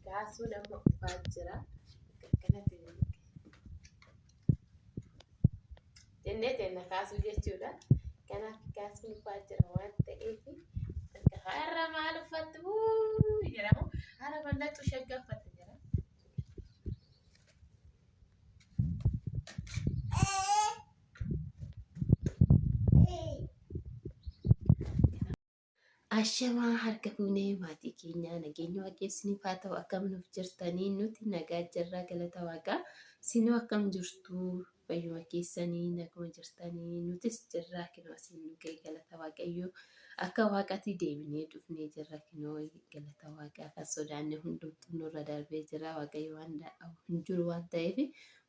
kaasuu nama ufaa jira. Kanatti jennee teenya kaasuu jechuudha. Kanaaf kaasuu ufaa jira waan ta'eef har'a maal uffattu jedhamu har'a bal'atu shaggaffatu jira. Ashamaa harka fuunee maatii keenya nageenya waaqessiniif haa ta'u akkam nuuf jirtanii nuti nagaa jirraa galata waaqaa sinoo akkam jirtu fayyuma keessanii naguma jirtanii nutis jirraa kinoo isin nu ga'e galata waaqayyoo akka waaqatti deebinee dhufnee jirra kinoo galata waaqaa kan sodaanne hundumtuu nurra darbee jira waaqayyo waan hin jiru waan ta'eef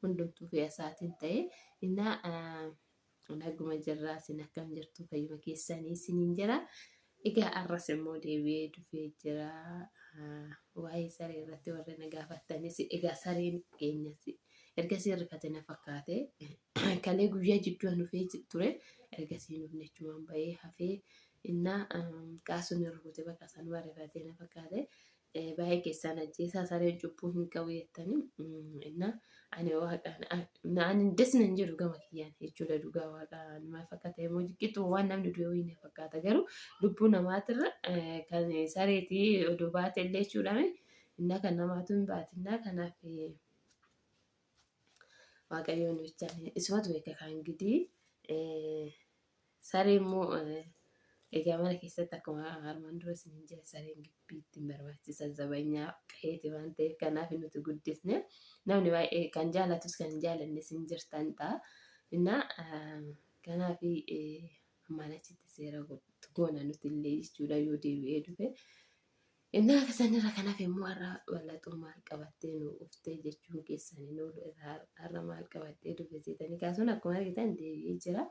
hundumtuu fe'a isaatiin ta'e innaa naguma jirraa isin akkam jirtu fayyuma keessanii isiniin jira. Egaa arras immoo deebi'ee dhufee jira. Waa'ee saree irratti warra na gaafattanis egaa sareen keenyas ergasii rifate na fakkaate kalee guyyaa jidduu dhufee ture ergasii nuuf jechuun bahee hafee innaa kaasuun rukute bakka sanuma rifate na fakkaate baay'ee keessaan ajjeesaa sareen cubbuu hin qabu jettanii innaa ani waaqaan ani desna hin jiru gama kiyyaan jechuudha dhugaa waaqaan maal fakkaata immoo jiqqixuu waan namni du'e wayii fakkaata garuu lubbuu namaatirra kan sareetii odoo baate illee jechuudhaame innaa kan namaatu hin baatinaa kanaaf waaqayyoon bichaan isumatu beeka kan gidii saree immoo egaa mana keessatti akkuma armaan dura isin jira sareen gibbiitti barbaachisa zabanyaa qeeti waan ta'eef kanaaf nuti guddisne namni baay'ee kan jaalatus kan jaalannes hin jirtan ta'a innaa kanaaf manachitti seera goona nuti illee jechuudha yoo deebi'ee dhufe innaa akkasirra kanaaf immoo har'a wal'axuu maal qabattee nu uftee jechuun keessanii nu har'a maal qabattee dhufe seetanii kaasuun akkuma argitan deebi'ee jira.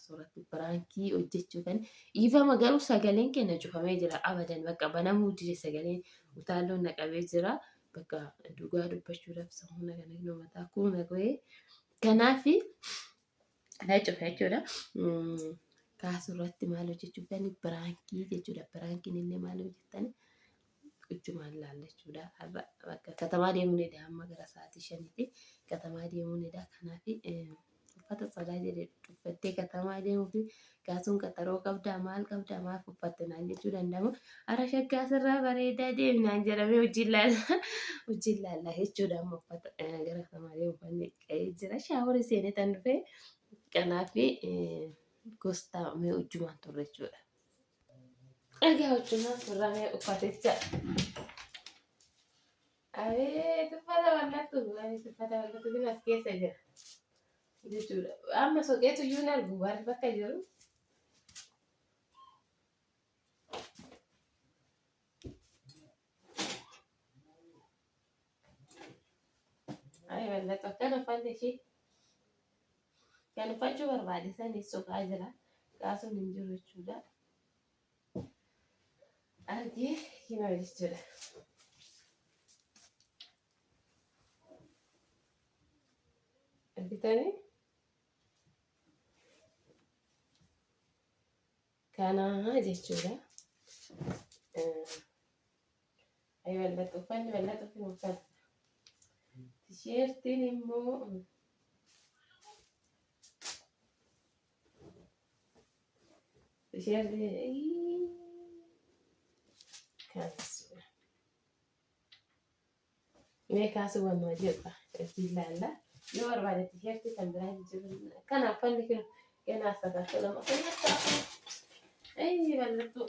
Suuratti biraankii hojjechuu kan dhiifama garuu sagaleen keenya cufamee jira abadan bakka banamuu dide sagaleen utaalloon naqabee jira bakka dhugaa dubbachuudhaaf sammuna kana yoo mataa kuuna go'ee kanaaf na cufa jechuudha. Kaasurratti maal hojjechuu kan biraankii jechuudha. Biraankiin illee maal hojjetan hojjumaan laallachuudha. Bakka katamaa deemuunidha amma gara sa'aatii 5tti katamaa deemuunidha kanaaf uffata sadaa jedhe uffattee katamaa deemuufi kaasuun qaxaroo qabdaa maal qabdaa maaf uffatte naan jechuu danda'amu ara shaggaa sirraa bareedaa deemnaan jedhamee hojiin laallaa jechuudha amma uffata gara katamaa deemu uffanni qa'ee jira shaaworii seenee tan dhufee kanaaf gosta mee hojjumaan turre jechuudha. Egaa hojjumaan turramee uffaticha uffata bal'attu kun as keessa jira. Jechuudha. Amma soqeetu iyyuu hin argu waan bakka jiru. Ayi bal'atu akkana uffanni ishee kan uffachuu barbaade sanii soqaa jira. Kaasuun hin jiru jechuudha. Argee hima jechuudha. Argitanii? Kana jechuudha. Ayi bal'atu uffanni bal'atu fi uffata. Tisheertiin immoo tisheertiin kaasudha. Mee kaasuu waan jedha ittiin laalla. Yoo barbaade tisheertii kan biraa hin jiru. Kana uffanni kun ganaa sadarkaa lama fayyada. Ayi bal'atu.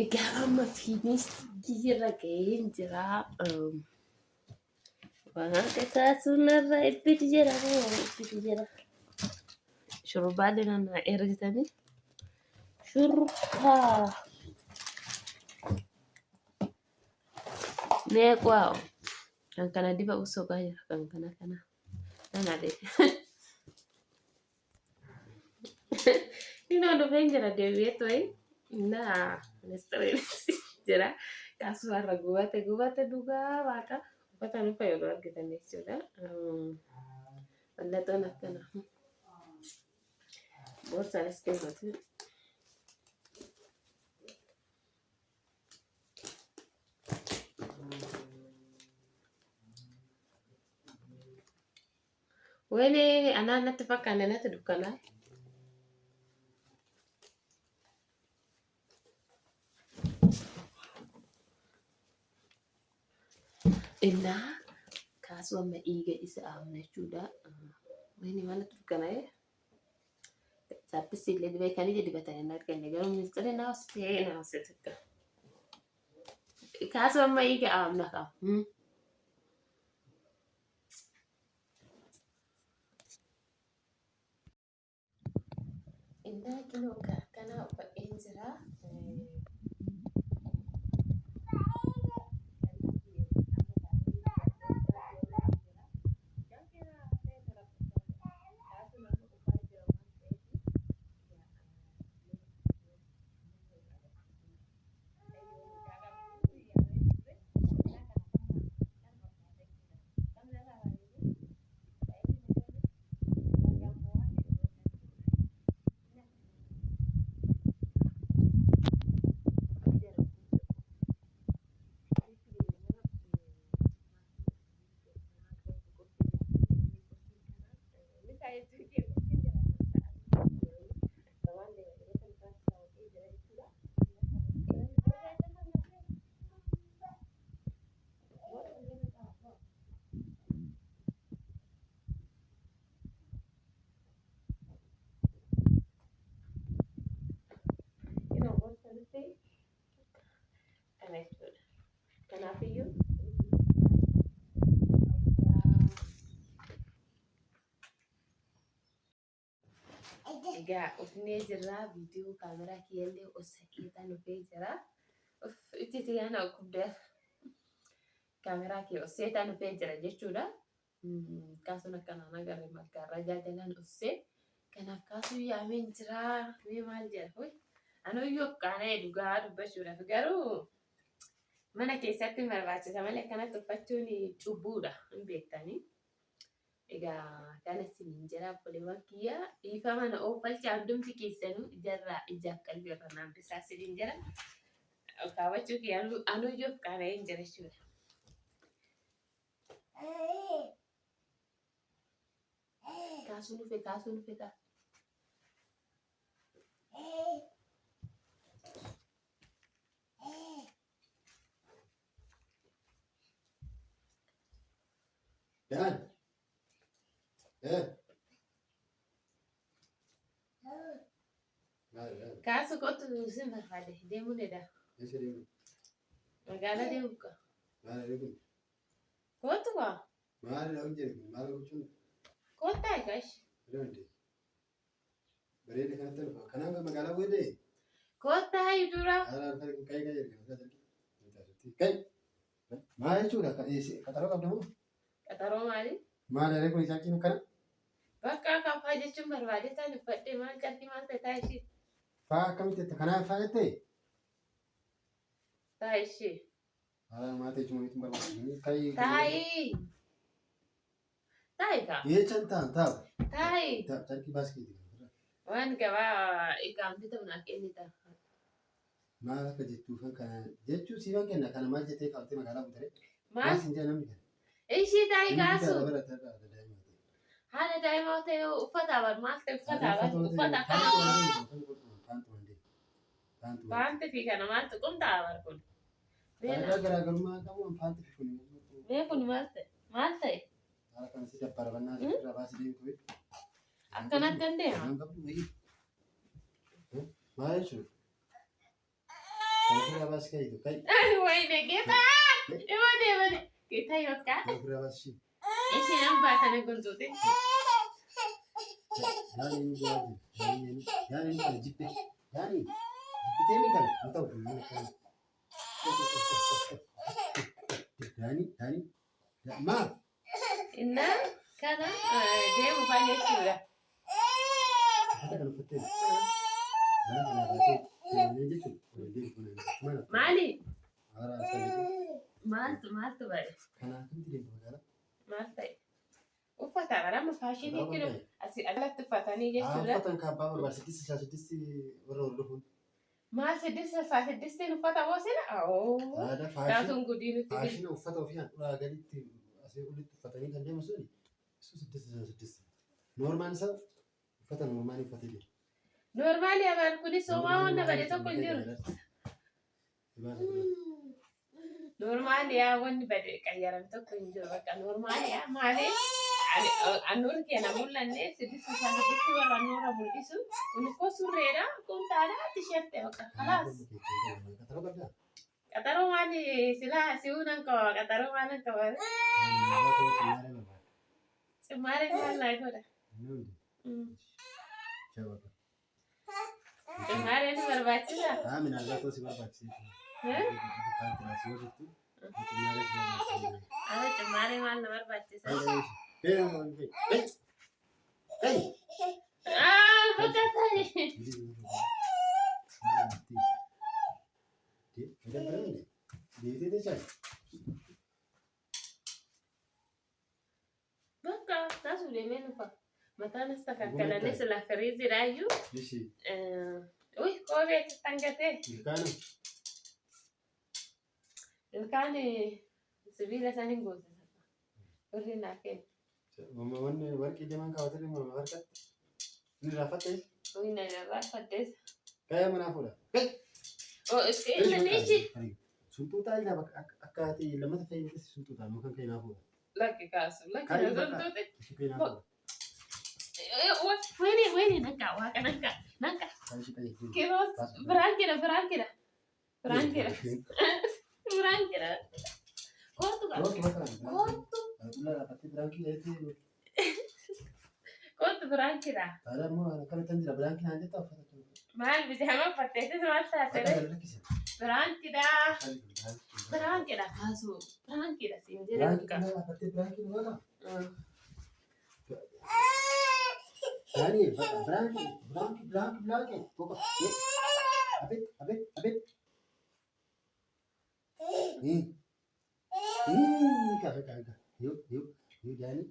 Egaa amma fiinistii irra ga'ee jira. Waan kaasuun irra ibbiti jira Shurrubbaalee naannoo ergitanii shurrubbaa meeqaa kan kana diba soqaa jira kan kana nade. Ino dhufeen jira deebi'eetooyi. Innaa ministeerri jira. Kaasumarra gubate dhugaa waaqa. Uffata nu fayyadu argitan jechuudha. Mallattoon akkana. Boorsaanis keewwatu. Wani anaan natti fakkaanne natti dukkanaa. Innaa kaasuma dhiiga isa aamna jechuudha. Wani maaltu dukkana'ee? Saaphissi illee dibee kan ija dibatan hin arganne garuu ministeerri na hojjete. Kaasuma dhiiga aamna qaba. Innaa kinoo kana uffadheen jira. Kanaafuu egaa ufnee jirra viidiyoo kaameraa kiyyaallee ossakeetaan dhufee jira. Itti tiyaana guddaa kaameraa kiyya osseetaan dhufee jira jechuudha. Kaasuun akkanaan agarre maggaarrajaa jalaan ossee kanaaf kaasuu yaameen jira. Mee maal jedha? Anuyyuu qaana'ee dhugaa dubbachuudhaaf garuu mana keessatti barbaachisa malee akkanatti uffachuun cubbuudha hin beektanii. Egaa kanas hin jira obboleewwan kiyya dhiifama na oofalcha hundumti keessanuu ijaarraa ijaaf qalbii irra naan bisaa sidin jira. Kaawwachuu kiyya anuyyuu qaana'ee hin jira jechuudha. Kaasuun dhufe kaa. Dan. Kaasu kottu sin barbaade deemuu deda. Magaalaa deemuu ka. Kottu waa. Maal gochuun? Kottaa eegash. Bareeda kanatti dhufa. Kanaaf magaalaa bu'ee kottaa dura. Maal jechuudha? Qaxaroo qabda moo? Qaxaroo maali? Maal yeroo kun isaa jiru kana? Bakka kaffaa jechuun barbaade isaan uffadhee maal qalbii maal ta'e ta'a ishee. Faa akkamitti kanaaf faa jettee? Ta'a ishee. Haa maatii jechuun walitti barbaadu. Taa'ii. Taa'ii kaa. Yeechaan taa'u. Taa'ii. Tarkii baaskeetii. Waan gabaa eegamte ta'u naa kenni ta'a. Maal akka jettuuf kana jechuun siifan kenna kana maal jettee qabattee magaalaa buutare? Maal? Siin jaa namni kana. Ishii taa'ii kaasu. Haala daa'imaa ta'e uffata bar maal ta'e uffata Paanti fi kana maaltu qumtaa bar kun. Garaagarummaa qabu paanti fi kun. Mee kun maal ta'e? Haala kana si dabbarabannaa irraa baasii deemtu. Akkanatti dandeema. Maal jechuudha? Kan baasii kaayitu kaayi. Wayne geetaa! Dhima deemani. Geetaa yookaan? Kan baasii. Isheen an baatana gontuuti. Yaani kan jibbite. Yaani jibbitee mi kana? Hin ta'u. Yaani maal? Inna kana deemu fa'aa jechuudha. Uffata kan uffattee mana kana baatee deemanii jechuudha. Maali? Haara akka jechuudha. Maaltu bade? Kanaa kamti deemtu magaalaa? Maal ta'e? Uffata barama faashinii jiru asii alatti uffatanii jechuudha. Uffatan kaabbaa barbaada siddis warra hordofuun. Maal 6 uffata boosina? Taatuun gudii nuti. Faashina uffata ofii handhuraa gaditti asii olitti uffatanii kan deemu suni siddis. Noormaan isaa uffata noormaanii uffatee deema. Noormaali abaan kunis somaa waan bade tokko hin jiru. Normaali yaa wanni bade qayyarame tokko hin jiru. Bakka normaali yaa maali? Annuun keenya mul'anne siddis warra annuura mul'isu. Kun koo surreedha. Kun taadha tisheertee bakka kalaas. Qaxaroo maali silaa si'uunan qaba. Qaxaroo maalan qaba. Cimmaaree maal naa godha? Cimmaaree ni barbaachisa. Minaallatoo si barbaachisa. Ada cimmaaree maal na barbaachisa? Bakka ta'e. Bakka taasuu deemee nufa. Mataan as takkakkalalee sila firiizidhaayyuu. Uy, koobee tangatee. Ilkaan sibiila san hin goosisa. Warri naaf kenna. Wanni warqii deeman kaawwatanii morma harkatti. Inni raafattee? Uy, na raafattees. Kaya manaa fuudha. Inni niichi. Suntuutaa ilaa akka ati lammata fayyadamas suntuutaa mukaan ka'e naa fuudha. Lakki kaasu. Lakki na suntuuti. Ishii ka'e naa fuudha. Wayne nanka waaqa nanka. Kiroos biraan jira. Kootu qaba. Kootu biraan jira. Maal bijaama uffatteetis maal taatee? Biraan jira. Kaasu biraan jira siin jedhee bakka. Yani blank. Abet. Kaga. Yuk. Yani.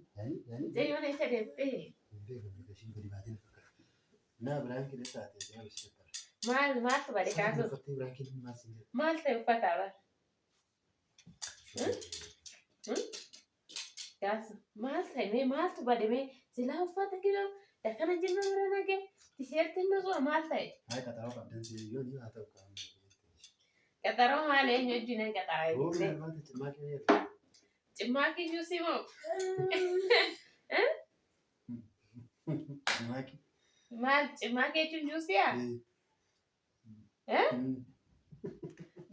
Jadi mana isa deemtee? Nah, blank ini saatee jaa bisi ta'a. Maaltu bade kaasu? Uffatee blank ini maal sin jedhu. Maal ta'e uffataa bara? Kaasu maal ta'e maaltu bade silaa uffata kiloo dakana jirma bira nagee tisheertiin nuqaa maal ta'e? Hai qaxaroo qabdan yoo ni haa ta'u qaama. Qaxaroo maal eenyu wajjin qaxaraa eegulee? Cimmaaqii juusii moo? Maal cimmaaqii jechuun juusiyaa?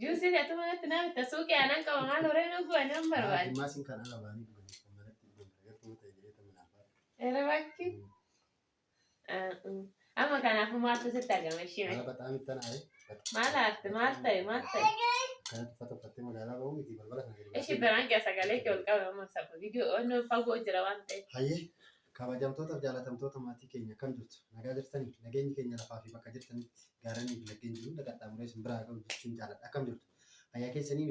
Juusii gatu manatti namitti suuqii aanan qaba maal horee dhuguu ani hin barbaadu. Maasiin kan ala baanii Era bakki. Amma kanaafuu maaltu sitti argama ishee? በጣም ይተናል። Maal ta'e? Kan uffata uffattee magaalaa bahuu miti balbala kana gadi. Ishee biraan keessa galee kee ol qabama sabu viidiyoo onnoo fagoo jira waan ta'eef. Hayyee kabajamtootaaf jaalatamtoota maatii keenya kam jirtu nagaa jirtanii nageenyi keenya lafaa fi bakka jirtanitti gaaranii fi laggeen jiru qaxxaamuree isin biraa qabu jechuun jaaladha akkam jirtu hayyaa keessanii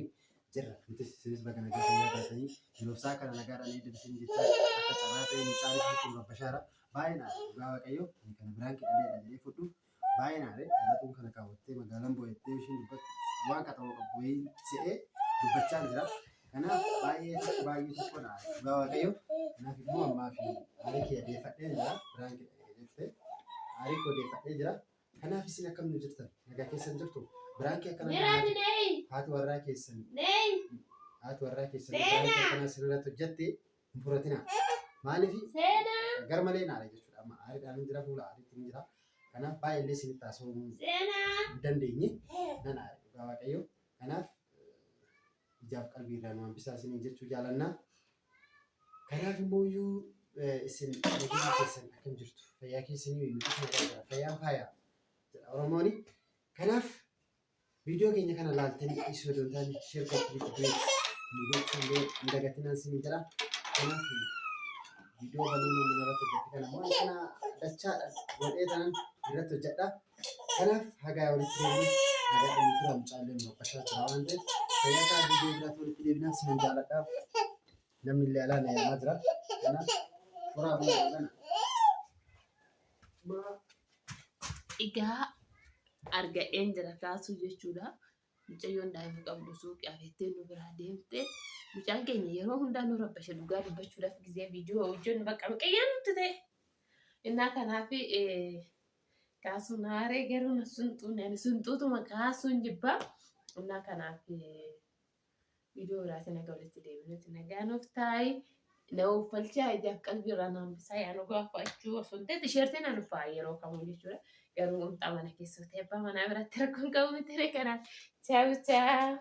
jirra nutis isinis baga nagaa fayyaa taatanii jiroofsaa kana nagaadhaan eebbisiin jechaa akka carraa ta'e mucaanis jechuun babbashaara baay'inaa dhugaa waaqayyoo kana biraan qidhalee jedhee fudhu baay'inaa dhalatuun kana kaawwattee magaalaan boo'ettee ishiin dubbatu waan qaxaroo qabu wayii se'ee dubbachaa jira. Kanaaf baay'ee tokkodha dhugaa waaqayyoo. Kanaaf immoo ammaa fi aarii kee adeeffadhee jira. Biraan kee aarii koo adeeffadhee jira. Kanaaf isin akkam nu jirtan nagaa keessan jirtu biraan kee akkana haati warraa keessan biraan kee akkana sirriitti hojjatte hin furatina. Maaliif gar malee naadha jechuudha. Amma aariidhaan hin jira fuula aariitti hin jira. Kanaaf baay'ee illee isinitti haasa'uu hin dandeenye nan aari dhugaa waaqayyoo. Kanaaf ijaaf qalbii irraan waan bisaa isin jechuu jaalannaa. Kanaaf immoo iyyuu isin nageenya keessan akkam jirtu fayyaa keessanii fayyaan faayaa jedha Oromooni. Kanaaf viidiyoo keenya kana laaltanii isoo doontaan sheerkootti biitti hin dagatinaan isin jedha. Kanaaf Viidiyoo bal'inaan mana irratti hojjette kana immoo kana dachaadhaan godhee ta'an irratti hojjedha. Kanaaf hagaa walitti deebiin hagaa inni tura mucaallee nu rakkachaa jira waan ta'eef fayyaa isaa viidiyoo biraatti walitti deebinaan sinan jaalladha. Namni illee alaa na yaamaa jira. Kanaaf furaa fi kana. Egaa argadheen jira kaasuu jechuudha. Mucayyoon daa'ima qabdu suuqii afeettee nu biraa deemte. Mucaan keenya yeroo hundaa nu rabbasha dhugaa dubbachuudhaaf gisee viidiyoo hojjennu bakka miqayyaan nutti ta'e. Innaa kanaaf kaasuun haaree garuu na sunxuutuma kaasuun jibbaa. Innaa kanaaf viidiyoo biraatiin nagaa walitti deebinutti nagaa nuuf taa'i. Na uffalchaa ijaaf qalbiirraa naan bisaa yaa nu gaafachuu osoo hin ta'e tisheertii naan uffaa yeroo kamuu jechuudha. Garuu qomxaa mana keessatti abbaa manaa biratti rakkoon qabu miti kanaaf. Chaawu chaawu.